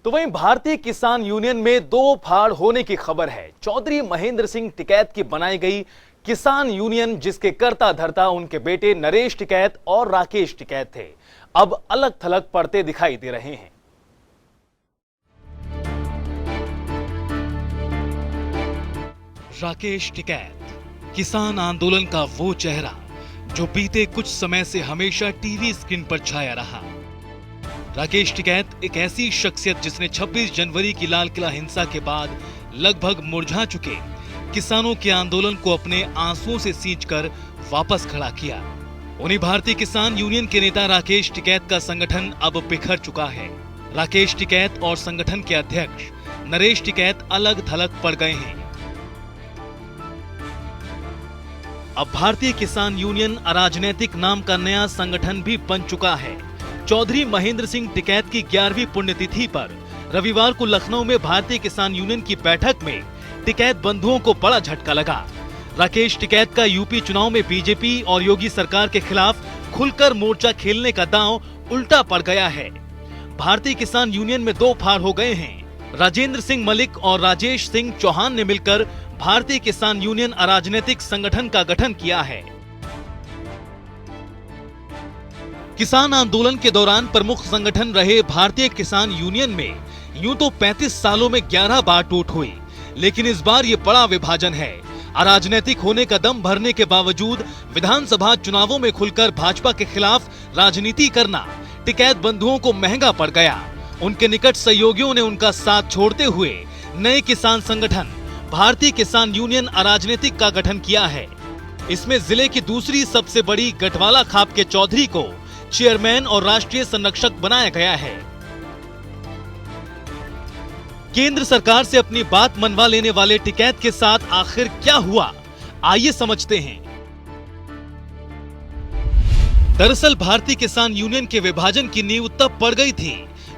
तो वहीं भारतीय किसान यूनियन में दो फाड़ होने की खबर है। चौधरी महेंद्र सिंह टिकैत की बनाई गई किसान यूनियन, जिसके कर्ता धर्ता उनके बेटे नरेश टिकैत और राकेश टिकैत थे, अब अलग थलग पड़ते दिखाई दे रहे हैं। राकेश टिकैत, किसान आंदोलन का वो चेहरा जो बीते कुछ समय से हमेशा टीवी स्क्रीन पर छाया रहा। राकेश टिकैत एक ऐसी शख्सियत जिसने 26 जनवरी की लाल किला हिंसा के बाद लगभग मुरझा चुके किसानों के आंदोलन को अपने आंसुओं से सींचकर वापस खड़ा किया। उन्हीं भारतीय किसान यूनियन के नेता राकेश टिकैत का संगठन अब बिखर चुका है। राकेश टिकैत और संगठन के अध्यक्ष नरेश टिकैत अलग थलग पड़ गए हैं। अब भारतीय किसान यूनियन अराजनैतिक नाम का नया संगठन भी बन चुका है। चौधरी महेंद्र सिंह टिकैत की 11वीं पुण्यतिथि पर रविवार को लखनऊ में भारतीय किसान यूनियन की बैठक में टिकैत बंधुओं को बड़ा झटका लगा। राकेश टिकैत का यूपी चुनाव में बीजेपी और योगी सरकार के खिलाफ खुलकर मोर्चा खेलने का दांव उल्टा पड़ गया है। भारतीय किसान यूनियन में दो फाड़ हो गए हैं। राजेंद्र सिंह मलिक और राजेश सिंह चौहान ने मिलकर भारतीय किसान यूनियन अराजनैतिक संगठन का गठन किया है। किसान आंदोलन के दौरान प्रमुख संगठन रहे भारतीय किसान यूनियन में यूं तो 35 सालों में 11 बार टूट हुई, लेकिन इस बार ये बड़ा विभाजन है। अराजनैतिक होने का दम भरने के बावजूद विधानसभा चुनावों में खुलकर भाजपा के खिलाफ राजनीति करना टिकैत बंधुओं को महंगा पड़ गया। उनके निकट सहयोगियों ने उनका साथ छोड़ते हुए नए किसान संगठन भारतीय किसान यूनियन अराजनीतिक का गठन किया है। इसमें जिले की दूसरी सबसे बड़ी गठवाला खाप के चौधरी को चेयरमैन और राष्ट्रीय संरक्षक बनाया गया है। केंद्र सरकार से अपनी बात मनवा लेने वाले टिकैत के साथ आखिर क्या हुआ, आइए समझते हैं। दरअसल भारतीय किसान यूनियन के विभाजन की नींव तब पड़ गई थी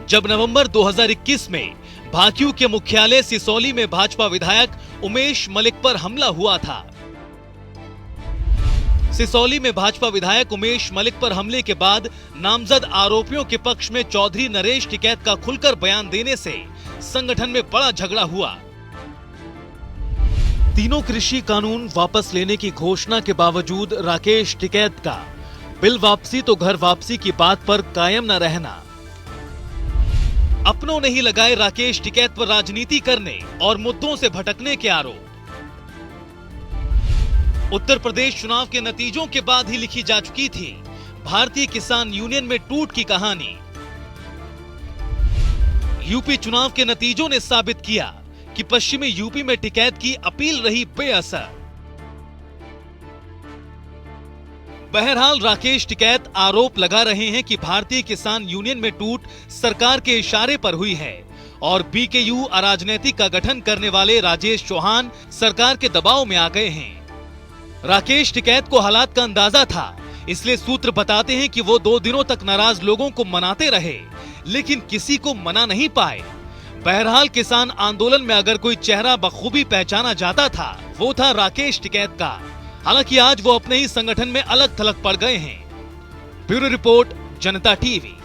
जब नवंबर 2021 में भाकियू के मुख्यालय सिसौली में भाजपा विधायक उमेश मलिक पर हमला हुआ था। सिसौली में भाजपा विधायक उमेश मलिक पर हमले के बाद नामजद आरोपियों के पक्ष में चौधरी नरेश टिकैत का खुलकर बयान देने से संगठन में बड़ा झगड़ा हुआ। तीनों कृषि कानून वापस लेने की घोषणा के बावजूद राकेश टिकैत का बिल वापसी तो घर वापसी की बात पर कायम न रहना, अपनों ने ही लगाए राकेश टिकैत पर राजनीति करने और मुद्दों से भटकने के आरोप। उत्तर प्रदेश चुनाव के नतीजों के बाद ही लिखी जा चुकी थी भारतीय किसान यूनियन में टूट की कहानी। यूपी चुनाव के नतीजों ने साबित किया कि पश्चिमी यूपी में टिकैत की अपील रही बेअसर। बहरहाल राकेश टिकैत आरोप लगा रहे हैं कि भारतीय किसान यूनियन में टूट सरकार के इशारे पर हुई है और बीकेयू अराजनैतिक का गठन करने वाले राजेश चौहान सरकार के दबाव में आ गए हैं। राकेश टिकैत को हालात का अंदाजा था, इसलिए सूत्र बताते हैं कि वो 2 दिनों तक नाराज लोगों को मनाते रहे, लेकिन किसी को मना नहीं पाए। बहरहाल किसान आंदोलन में अगर कोई चेहरा बखूबी पहचाना जाता था, वो था राकेश टिकैत का। हालांकि आज वो अपने ही संगठन में अलग थलग पड़ गए हैं। ब्यूरो रिपोर्ट, जनता टीवी।